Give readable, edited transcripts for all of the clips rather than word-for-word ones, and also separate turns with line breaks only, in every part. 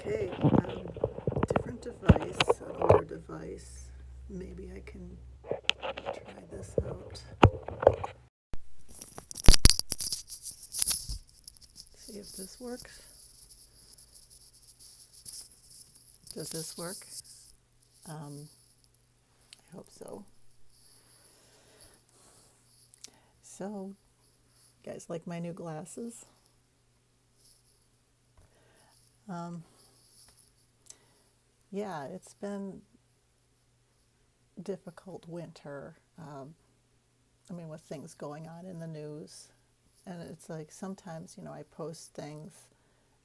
Okay, different device, an older device. Maybe I can try this out. See if this works. Does this work? I hope so. So, you guys like my new glasses? Um, yeah, it's been difficult winter. With things going on in the news. And it's like sometimes, I post things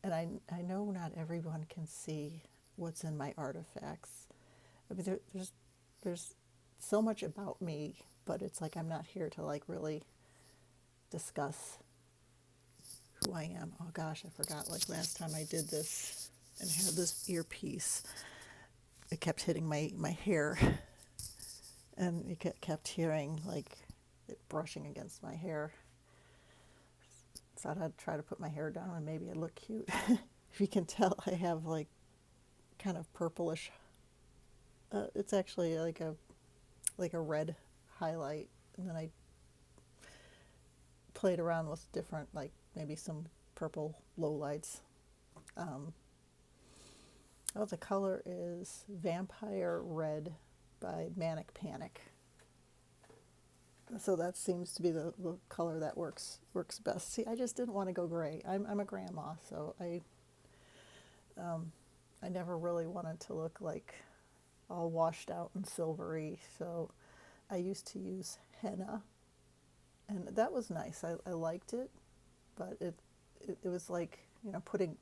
and I know not everyone can see what's in my artifacts. There's so much about me, but it's like I'm not here to like really discuss who I am. Oh gosh, I forgot. Like last time I did this and had this earpiece, it kept hitting my hair, and you kept hearing like it brushing against my hair. Thought I'd try to put my hair down and maybe I'd look cute. If you can tell, I have like kind of purplish. It's actually like a red highlight, and then I played around with different, like maybe some purple lowlights. Um, the color is Vampire Red by Manic Panic. So that seems to be the color that works best. See, I just didn't want to go gray. I'm a grandma, so I never really wanted to look like all washed out and silvery. So I used to use henna, and that was nice. I liked it, but it was like putting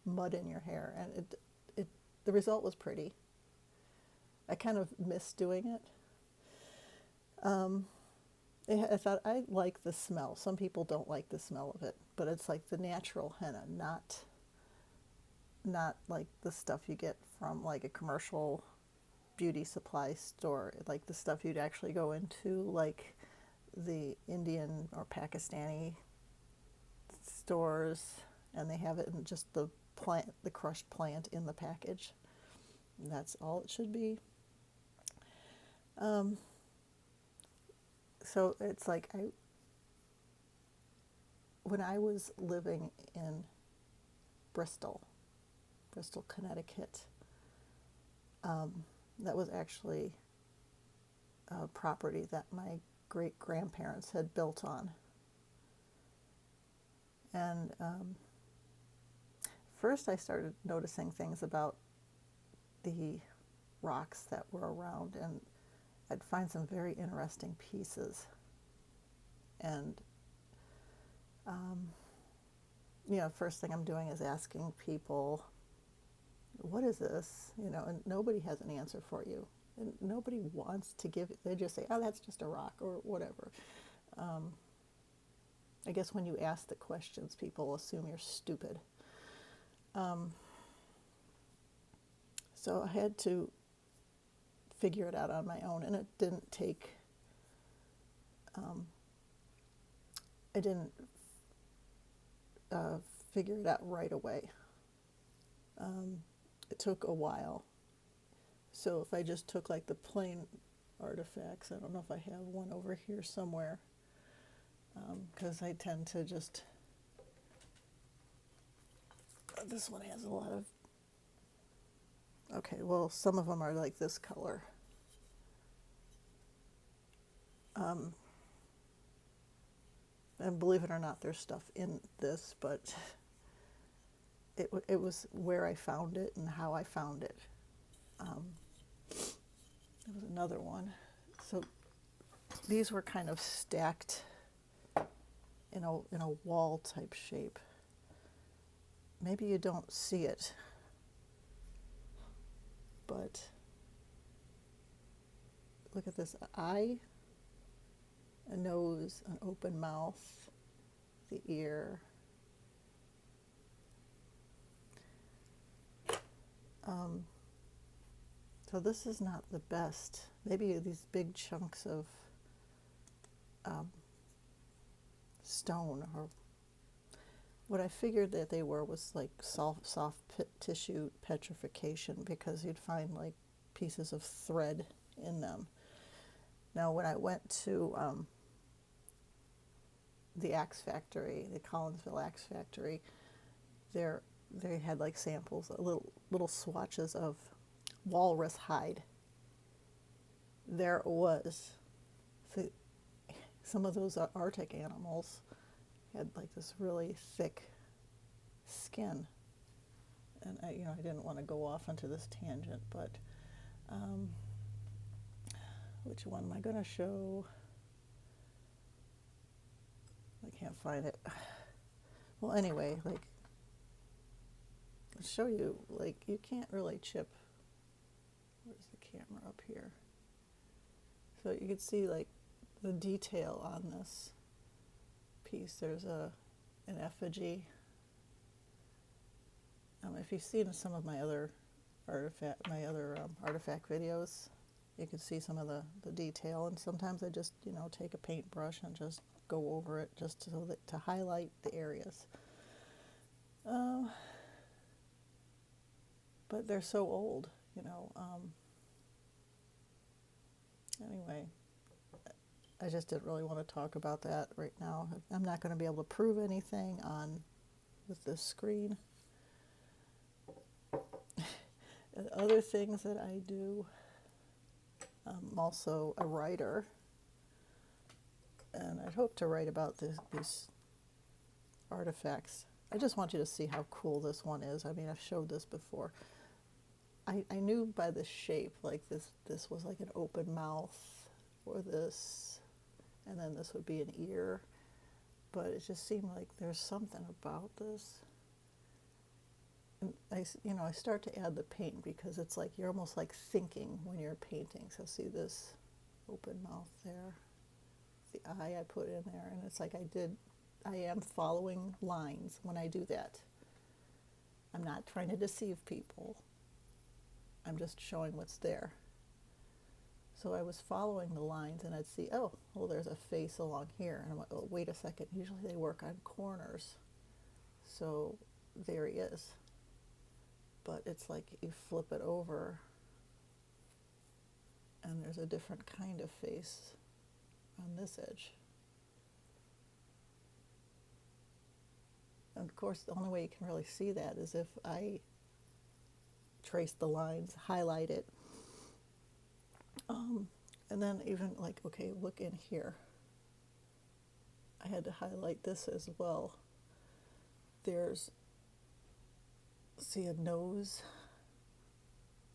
mud in your hair, and it the result was pretty. I kind of missed doing it. Um, I thought I like the smell. Some people don't like the smell of it, but it's like the natural henna, not like the stuff you get from like a commercial beauty supply store, like the stuff you'd actually go into, like the Indian or Pakistani stores, and they have it in just the plant, the crushed plant in the package. And that's all it should be. Um, so it's like when I was living in Bristol, Connecticut, that was actually a property that my great grandparents had built on. And first I started noticing things about the rocks that were around, and I'd find some very interesting pieces. And, first thing I'm doing is asking people, what is this? And nobody has an answer for you. And nobody wants to give it. They just say, oh, that's just a rock or whatever. I guess when you ask the questions, people assume you're stupid. So I had to figure it out on my own, and it didn't take, I didn't figure it out right away. It took a while. So if I just took like the plain artifacts, I don't know if I have one over here somewhere, because I tend to just, this one has a lot of, okay, well, some of them are like this color. And believe it or not, there's stuff in this, but it was where I found it and how I found it. There was another one. So these were kind of stacked in a wall type shape. Maybe you don't see it, but look at this eye, a nose, an open mouth, the ear. So this is not the best. Maybe these big chunks of stone, or what I figured that they were was like soft tissue petrification, because you'd find like pieces of thread in them. Now, when I went to the axe factory, the Collinsville axe factory, there they had like samples, little swatches of walrus hide. There it was. So some of those Arctic animals had like this really thick skin, and I didn't want to go off onto this tangent, but which one am I going to show? I can't find it. Well, anyway, like, I'll show you, like, you can't really chip. Where's the camera? Up here. So you can see like the detail on this piece. There's an effigy. If you've seen some of my other artifact videos, you can see some of the detail. And sometimes I just take a paintbrush and just go over it just to highlight the areas. But they're so old, Anyway, I just didn't really want to talk about that right now. I'm not going to be able to prove anything with this screen. And other things that I do, I'm also a writer, and I'd hope to write about these artifacts. I just want you to see how cool this one is. I mean, I've showed this before. I knew by the shape, like this was like an open mouth, or this, and then this would be an ear, but it just seemed like there's something about this. And I start to add the paint, because it's like you're almost like thinking when you're painting. So see this open mouth there, the eye I put in there, and it's like I am following lines when I do that. I'm not trying to deceive people. I'm just showing what's there. So I was following the lines, and I'd see, oh, well, there's a face along here. And I'm like, oh, wait a second. Usually they work on corners. So there he is. But it's like you flip it over, and there's a different kind of face on this edge. And of course, the only way you can really see that is if I trace the lines, highlight it, and then even like, okay, look in here. I had to highlight this as well. There's, see a nose?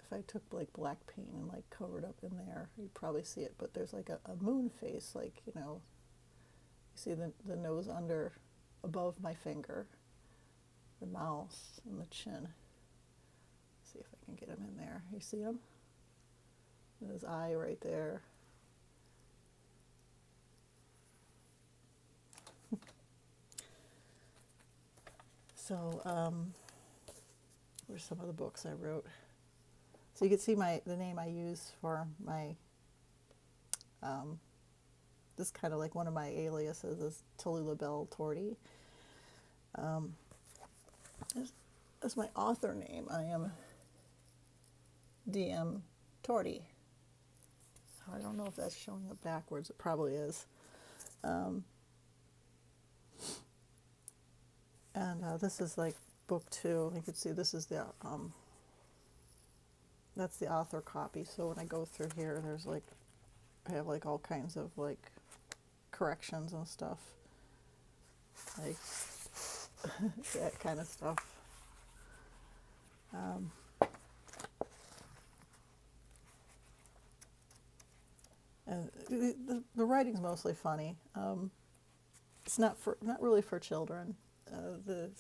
If I took like black paint and like covered up in there, you'd probably see it, but there's like a moon face, like, you see the nose above my finger, the mouth, and the chin. See if I can get him in there. You see him? And his eye right there. So, where's some of the books I wrote? So you can see the name I use for my, this kind of like one of my aliases is Tallulah Bell Torty. As my author name, I am DM Torty. I don't know if that's showing up backwards. It probably is. And this is like book 2. You can see this is that's the author copy. So when I go through here, there's like, I have like all kinds of like corrections and stuff, like that kind of stuff. And the writing's mostly funny. It's not really for children. The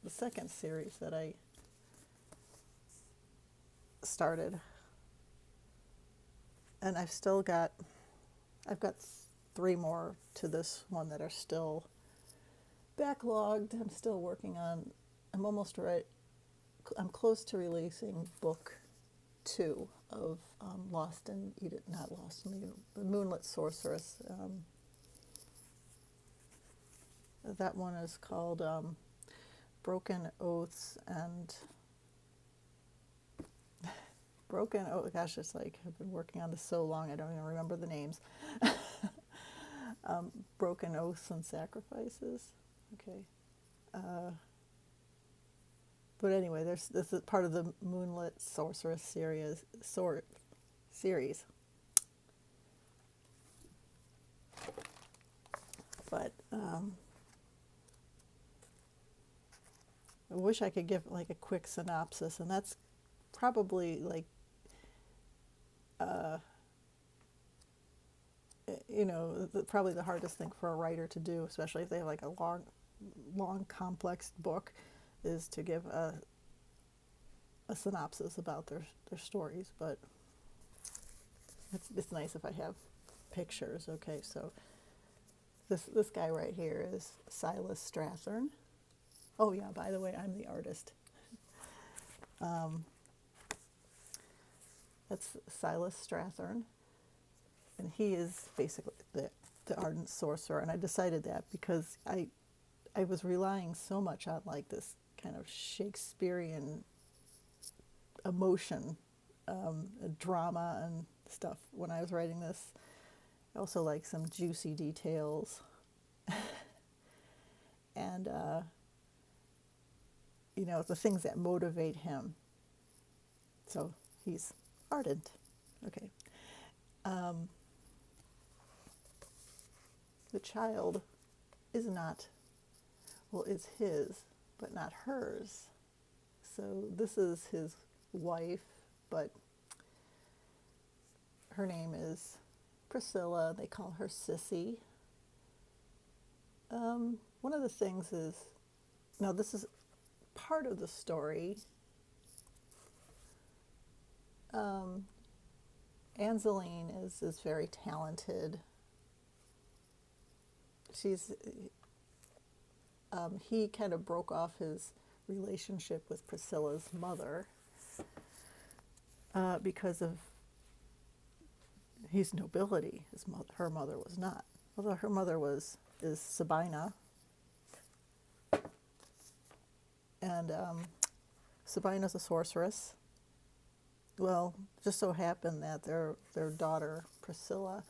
second series that I started, and I've got 3 more to this one that are still backlogged. I'm still working on. I'm close to releasing book 2 of The Moonlit Sorceress. That one is called Broken Oaths and gosh, it's like I've been working on this so long I don't even remember the names. Broken Oaths and Sacrifices. Okay. But anyway, this is part of the Moonlit Sorceress series. But I wish I could give like a quick synopsis, and that's probably like, probably the hardest thing for a writer to do, especially if they have like a long, complex book, is to give a synopsis about their stories. But it's nice if I have pictures. Okay, so this guy right here is Silas Strathern. Oh yeah, by the way, I'm the artist. That's Silas Strathern, and he is basically the ardent sorcerer. And I decided that because I was relying so much on like this kind of Shakespearean emotion, drama and stuff when I was writing this. I also like some juicy details, and the things that motivate him. So he's ardent. Okay. The child is his, but not hers. So this is his wife, but her name is Priscilla. They call her Sissy. One of the things is, now this is part of the story. Angeline is very talented. He kind of broke off his relationship with Priscilla's mother because of his nobility. Her mother was not. Although her mother is Sabina, and Sabina's a sorceress. Well, just so happened that their daughter Priscilla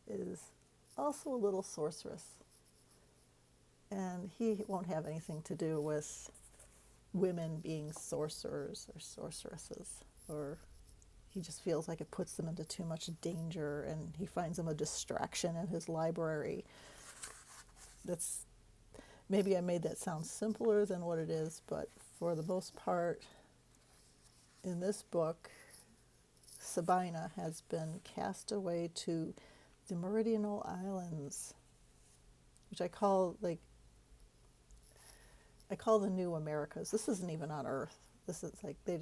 is also a little sorceress, and he won't have anything to do with women being sorcerers or sorceresses, or he just feels like it puts them into too much danger, and he finds them a distraction in his library. Maybe I made that sound simpler than what it is, but for the most part, in this book, Sabina has been cast away to the Meridional Islands, which I call the New Americas. This isn't even on Earth. This is like they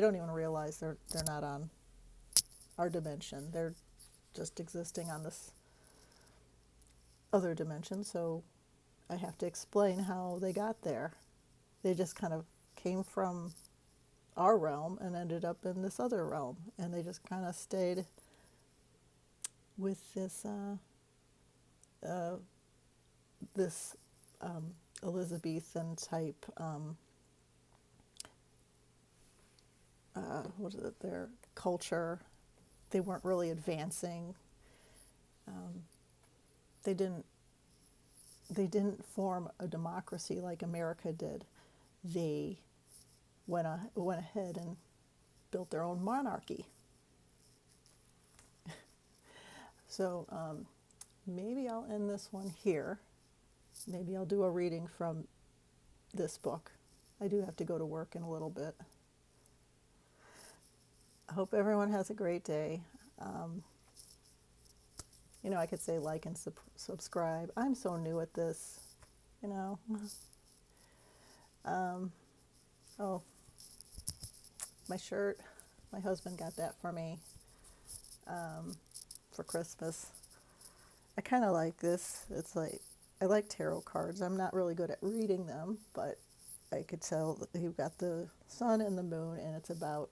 don't even realize they're not on our dimension. They're just existing on this other dimension. So I have to explain how they got there. They just kind of came from our realm and ended up in this other realm, and they just kind of stayed with this Elizabethan type their culture. They weren't really advancing. They didn't form a democracy like America did. They went ahead and built their own monarchy. So maybe I'll end this one here. Maybe I'll do a reading from this book. I do have to go to work in a little bit. I hope everyone has a great day. I could say like and subscribe. I'm so new at this, Oh, my shirt. My husband got that for me for Christmas. I kind of like this. It's like, I like tarot cards. I'm not really good at reading them, but I could tell that you've got the sun and the moon, and it's about,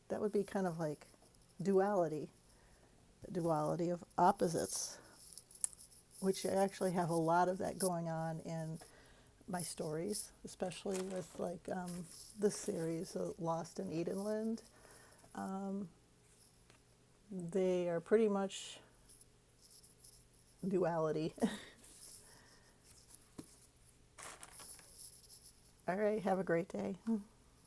that would be kind of like duality, the duality of opposites, which I actually have a lot of that going on in my stories, especially with like this series, Lost in Edenland. They are pretty much duality. All right, have a great day.